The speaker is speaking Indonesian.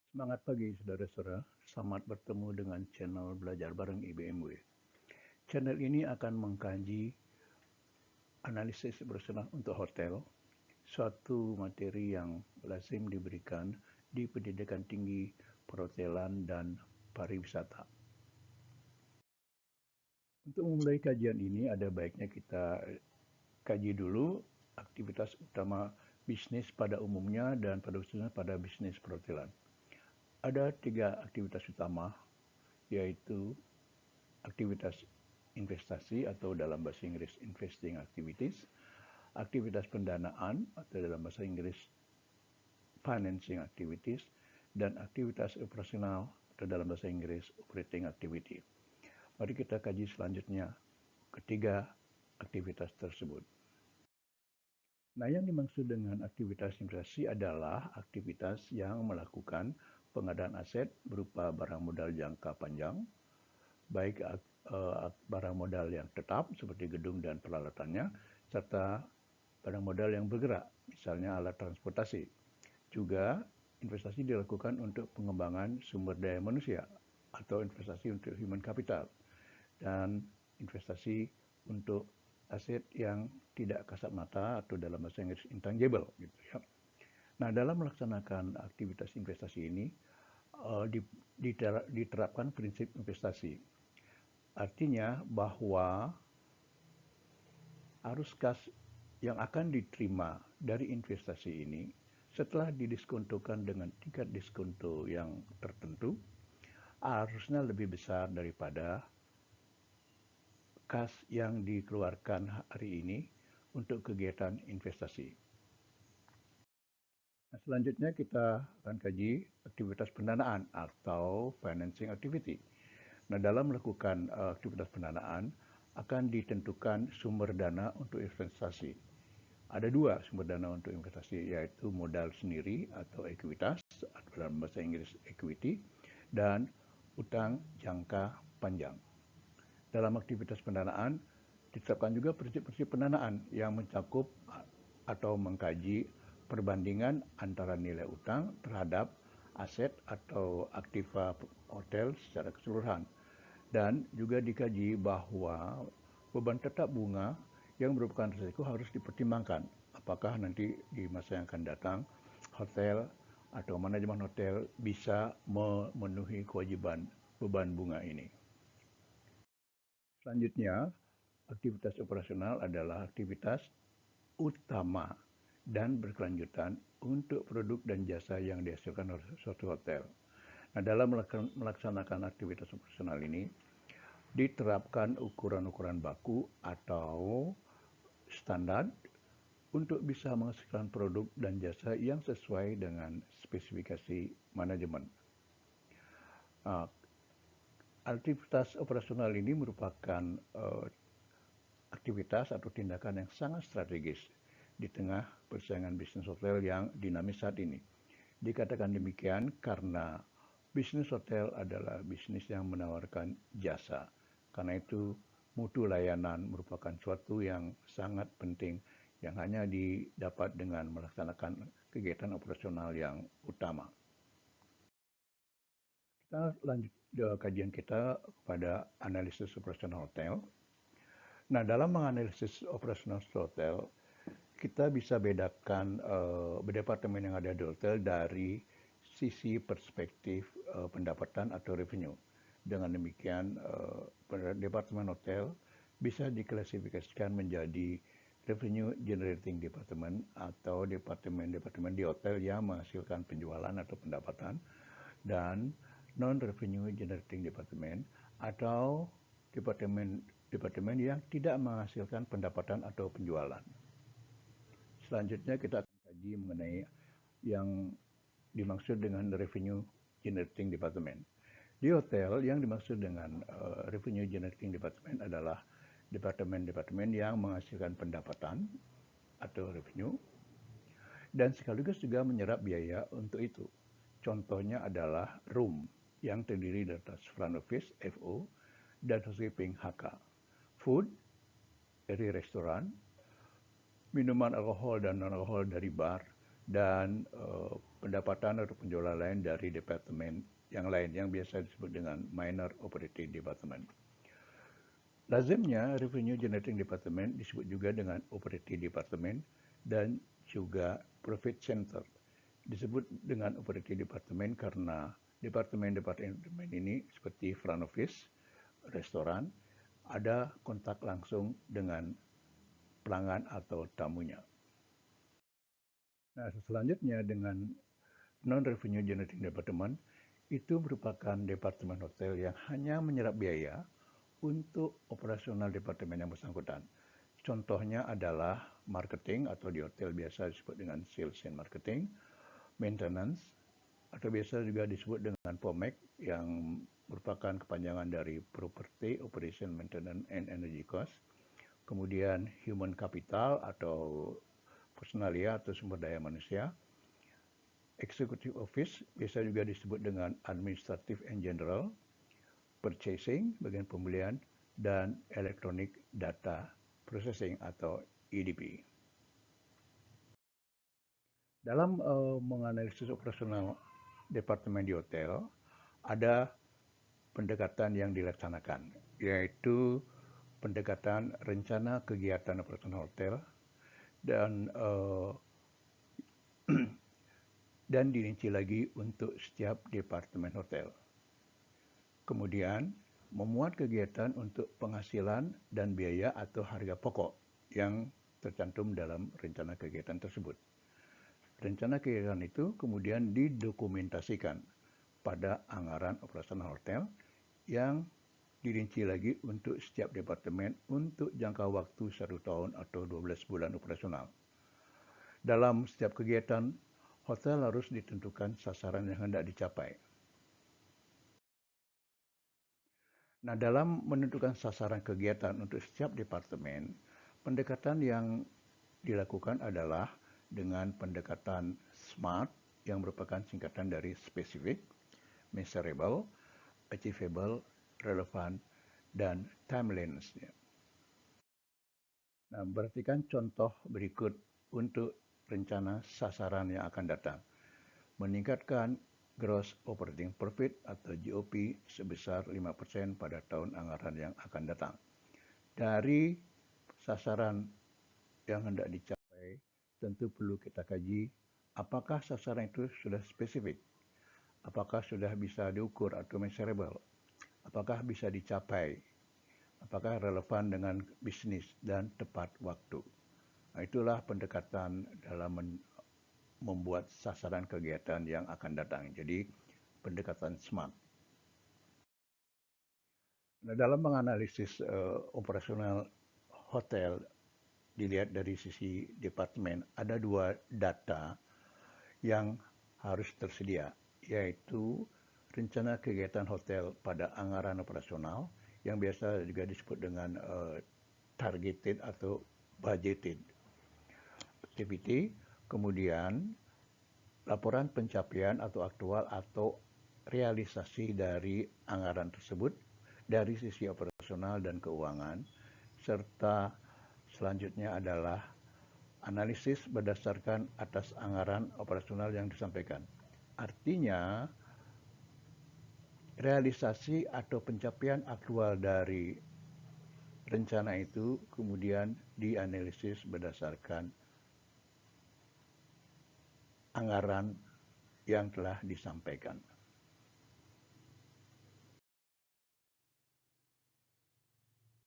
Semangat pagi saudara-saudara, selamat bertemu dengan channel Belajar Bareng IBMW. Channel ini akan mengkaji analisis operasional untuk hotel, suatu materi yang lazim diberikan di pendidikan tinggi, perhotelan, dan pariwisata. Untuk memulai kajian ini, ada baiknya kita kaji dulu aktivitas utama bisnis pada umumnya dan pada khususnya pada bisnis perhotelan. Ada 3 aktivitas utama, yaitu aktivitas investasi atau dalam bahasa Inggris investing activities, aktivitas pendanaan atau dalam bahasa Inggris financing activities, dan aktivitas operasional atau dalam bahasa Inggris operating activity. Mari kita kaji selanjutnya ketiga aktivitas tersebut. Nah, yang dimaksud dengan aktivitas investasi adalah aktivitas yang melakukan pengadaan aset berupa barang modal jangka panjang, baik barang modal yang tetap seperti gedung dan peralatannya, serta barang modal yang bergerak, misalnya alat transportasi. Juga investasi dilakukan untuk pengembangan sumber daya manusia atau investasi untuk human capital dan investasi untuk aset yang tidak kasat mata atau dalam bahasa Inggris intangible gitu ya. Nah, dalam melaksanakan aktivitas investasi ini diterapkan prinsip investasi. Artinya bahwa arus kas yang akan diterima dari investasi ini setelah didiskontokan dengan tingkat diskonto yang tertentu, harusnya lebih besar daripada kas yang dikeluarkan hari ini untuk kegiatan investasi. Nah, selanjutnya kita akan kaji aktivitas pendanaan atau financing activity. Nah, dalam melakukan aktivitas pendanaan akan ditentukan sumber dana untuk investasi. Ada 2 sumber dana untuk investasi, yaitu modal sendiri atau ekuitas, atau dalam bahasa Inggris equity, dan utang jangka panjang. Dalam aktivitas pendanaan ditetapkan juga prinsip-prinsip pendanaan yang mencakup atau mengkaji perbandingan antara nilai utang terhadap aset atau aktiva hotel secara keseluruhan. Dan juga dikaji bahwa beban tetap bunga yang merupakan risiko harus dipertimbangkan. Apakah nanti di masa yang akan datang hotel atau manajemen hotel bisa memenuhi kewajiban beban bunga ini. Selanjutnya, aktivitas operasional adalah aktivitas utama dan berkelanjutan untuk produk dan jasa yang dihasilkan oleh suatu hotel. Nah, dalam melaksanakan aktivitas operasional ini, diterapkan ukuran-ukuran baku atau standar untuk bisa menghasilkan produk dan jasa yang sesuai dengan spesifikasi manajemen. Aktivitas operasional ini merupakan aktivitas atau tindakan yang sangat strategis di tengah persaingan bisnis hotel yang dinamis saat ini. Dikatakan demikian karena bisnis hotel adalah bisnis yang menawarkan jasa. Karena itu mutu layanan merupakan suatu yang sangat penting yang hanya didapat dengan melaksanakan kegiatan operasional yang utama. Kita lanjut kajian kita pada analisis operasional hotel. Nah, dalam menganalisis operasional hotel, kita bisa bedakan departemen yang ada di hotel dari sisi perspektif pendapatan atau revenue. Dengan demikian, departemen hotel bisa diklasifikasikan menjadi revenue generating department atau departemen-departemen di hotel yang menghasilkan penjualan atau pendapatan, dan non-revenue generating department atau departemen yang tidak menghasilkan pendapatan atau penjualan. Selanjutnya kita akan kaji mengenai yang dimaksud dengan revenue generating department. Di hotel yang dimaksud dengan revenue generating department adalah departemen-departemen yang menghasilkan pendapatan atau revenue dan sekaligus juga menyerap biaya untuk itu. Contohnya adalah room yang terdiri dari atas front office FO dan housekeeping HK, food dari restoran, minuman alkohol dan non-alkohol dari bar, dan pendapatan atau penjualan lain dari departemen yang lain yang biasa disebut dengan minor operating department. Lazimnya revenue generating department disebut juga dengan operating department dan juga profit center. Disebut dengan operating department karena departemen-departemen ini seperti front office, restoran, ada kontak langsung dengan pelanggan atau tamunya. Nah, selanjutnya dengan non-revenue generating department, itu merupakan departemen hotel yang hanya menyerap biaya untuk operasional departemen yang bersangkutan. Contohnya adalah marketing atau di hotel biasa disebut dengan sales and marketing, maintenance atau biasa juga disebut dengan POMEC yang merupakan kepanjangan dari Property Operation Maintenance and Energy Cost. Kemudian human capital atau personalia atau sumber daya manusia. Executive Office biasa juga disebut dengan Administrative and General, Purchasing bagian pembelian, dan Electronic Data Processing atau EDP. Dalam menganalisis operasional departemen di hotel, ada pendekatan yang dilaksanakan, yaitu pendekatan rencana kegiatan operasional hotel dan dirinci lagi untuk setiap departemen hotel. Kemudian, memuat kegiatan untuk penghasilan dan biaya atau harga pokok yang tercantum dalam rencana kegiatan tersebut. Rencana kegiatan itu kemudian didokumentasikan pada anggaran operasional hotel yang dirinci lagi untuk setiap departemen untuk jangka waktu 1 tahun atau 12 bulan operasional. Dalam setiap kegiatan, hotel harus ditentukan sasaran yang hendak dicapai. Nah, dalam menentukan sasaran kegiatan untuk setiap departemen, pendekatan yang dilakukan adalah dengan pendekatan SMART yang merupakan singkatan dari specific, measurable, achievable, relevant, dan timeliness. Nah, perhatikan contoh berikut untuk rencana sasaran yang akan datang. Meningkatkan Gross Operating Profit atau GOP sebesar 5% pada tahun anggaran yang akan datang. Dari sasaran yang hendak dicapai, tentu perlu kita kaji apakah sasaran itu sudah spesifik, apakah sudah bisa diukur atau measurable, apakah bisa dicapai, apakah relevan dengan bisnis dan tepat waktu. Nah, itulah pendekatan dalam membuat sasaran kegiatan yang akan datang. Jadi, pendekatan SMART. Nah, dalam menganalisis operasional hotel, dilihat dari sisi departemen, ada 2 data yang harus tersedia, yaitu rencana kegiatan hotel pada anggaran operasional, yang biasa juga disebut dengan targeted atau budgeted activity, kemudian laporan pencapaian atau aktual atau realisasi dari anggaran tersebut dari sisi operasional dan keuangan, serta selanjutnya adalah analisis berdasarkan atas anggaran operasional yang disampaikan. Artinya, realisasi atau pencapaian aktual dari rencana itu kemudian dianalisis berdasarkan anggaran yang telah disampaikan.